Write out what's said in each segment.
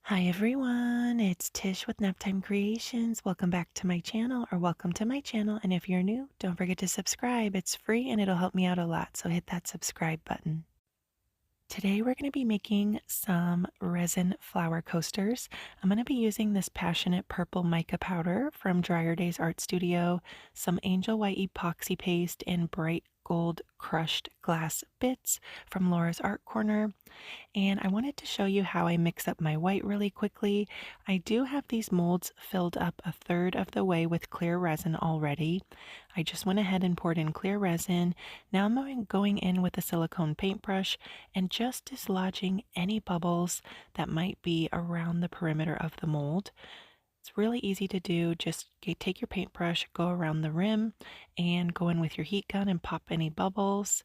Hi everyone, it's Tish with Naptime Creations. Welcome back to my channel, or welcome to my channel. And if you're new, don't forget to subscribe. It's free and it'll help me out a lot, so hit that subscribe button. Today we're going to be making some resin flower coasters. I'm going to be using this passionate purple mica powder from Dryer Days Art Studio, some angel white epoxy paste, and bright gold crushed glass bits from Laura's Art Corner. And I wanted to show you how I mix up my white really quickly. I do have these molds filled up a third of the way with clear resin already. I just went ahead and poured in clear resin. Now I'm going in with a silicone paintbrush and just dislodging any bubbles that might be around the perimeter of the mold. It's really easy to do. Just take your paintbrush, go around the rim, and go in with your heat gun and pop any bubbles.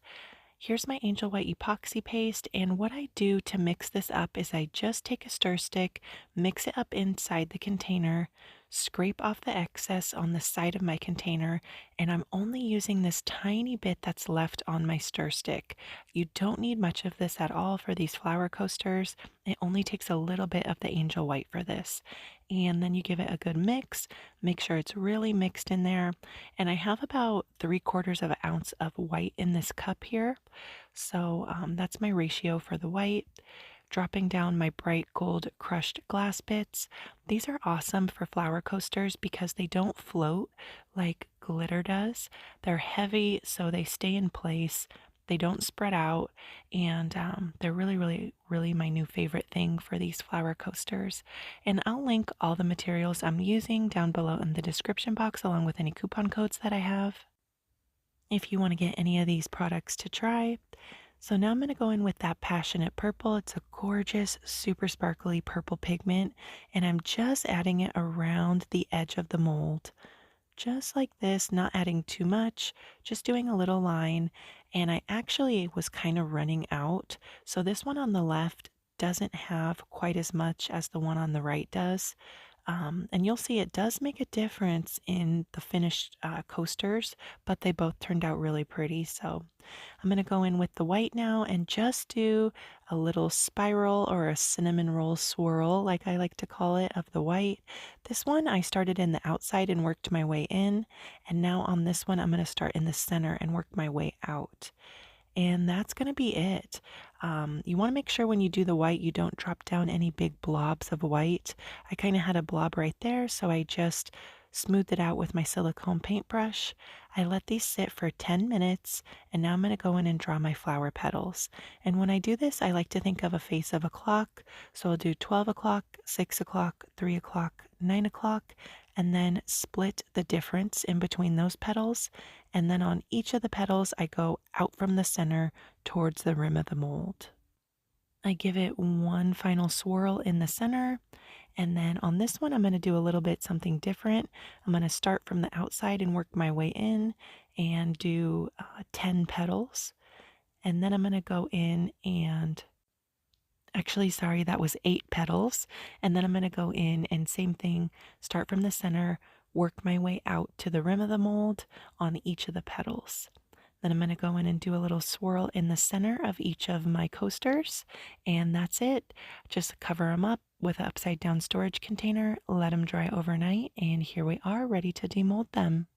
Here's my angel white epoxy paste, and what I do to mix this up is I just take a stir stick, mix it up inside the container, scrape off the excess on the side of my container, and I'm only using this tiny bit that's left on my stir stick. You don't need much of this at all for these flower coasters. It only takes a little bit of the angel white for this. And then you give it a good mix, make sure it's really mixed in there. And I have about 3/4 of an ounce of white in this cup here. So that's my ratio for the white. Dropping down my bright gold crushed glass bits. These are awesome for flower coasters because they don't float like glitter does. They're heavy, so they stay in place. They don't spread out, and they're really my new favorite thing for these flower coasters. And I'll link all the materials I'm using down below in the description box, along with any coupon codes that I have, if you want to get any of these products to try. So now I'm going to go in with that passionate purple. It's a gorgeous, super sparkly purple pigment, and I'm just adding it around the edge of the mold. Just like this, not adding too much, just doing a little line. And I actually was kind of running out. So this one on the left doesn't have quite as much as the one on the right does. And you'll see it does make a difference in the finished coasters, but they both turned out really pretty. So I'm going to go in with the white now and just do a little spiral or a cinnamon roll swirl, like I like to call it, of the white. This one I started in the outside and worked my way in, and now on this one I'm going to start in the center and work my way out. And that's going to be it. You want to make sure when you do the white, you don't drop down any big blobs of white. I kind of had a blob right there, so I just smoothed it out with my silicone paintbrush. I let these sit for 10 minutes, and now I'm going to go in and draw my flower petals. And when I do this, I like to think of a face of a clock. So I'll do 12 o'clock, 6 o'clock, 3 o'clock, 9 o'clock, and then split the difference in between those petals. And then on each of the petals, I go out from the center towards the rim of the mold. I give it one final swirl in the center, and then on this one, I'm going to do a little bit something different. I'm going to start from the outside and work my way in and do 10 petals. And then I'm going to go in and actually, sorry, that was 8 petals. And then I'm going to go in and same thing, start from the center, work my way out to the rim of the mold on each of the petals. Then I'm going to go in and do a little swirl in the center of each of my coasters, and that's it. Just cover them up with an upside down storage container, let them dry overnight, and here we are ready to demold them.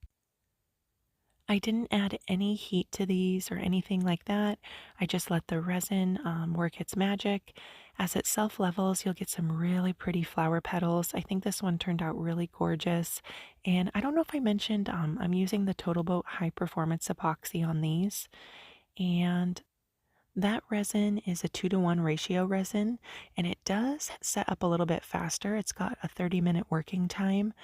I didn't add any heat to these or anything like that. I just let the resin work its magic. As it self-levels, you'll get some really pretty flower petals. I think this one turned out really gorgeous. And I don't know if I mentioned, I'm using the Total Boat High Performance Epoxy on these. And that resin is a 2-to-1 ratio resin, and it does set up a little bit faster. It's got a 30-minute working time.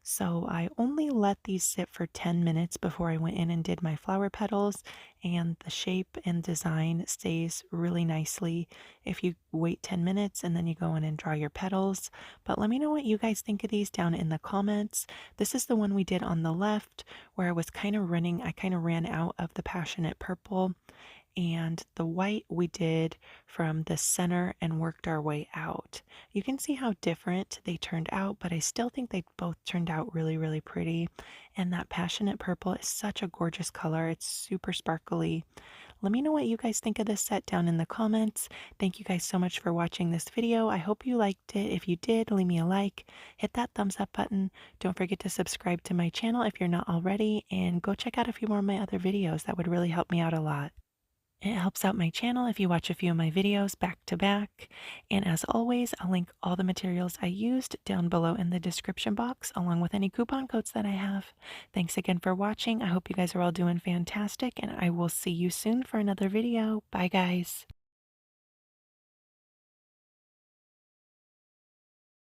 So I only let these sit for 10 minutes before I went in and did my flower petals, and the shape and design stays really nicely if you wait 10 minutes and then you go in and draw your petals. But let me know what you guys think of these down in the comments. This is the one we did on the left where I was kind of running, I kind of ran out of the passionate purple, and the white we did from the center and worked our way out. You can see how different they turned out, but I still think they both turned out really, really pretty. And that passionate purple is such a gorgeous color. It's super sparkly. Let me know what you guys think of this set down in the comments. Thank you guys so much for watching this video. I hope you liked it. If you did, leave me a like, hit that thumbs up button. Don't forget to subscribe to my channel if you're not already, and go check out a few more of my other videos. That would really help me out a lot. It helps out my channel if you watch a few of my videos back to back. And as always, I'll link all the materials I used down below in the description box, along with any coupon codes that I have. Thanks again for watching. I hope you guys are all doing fantastic, and I will see you soon for another video. Bye, guys.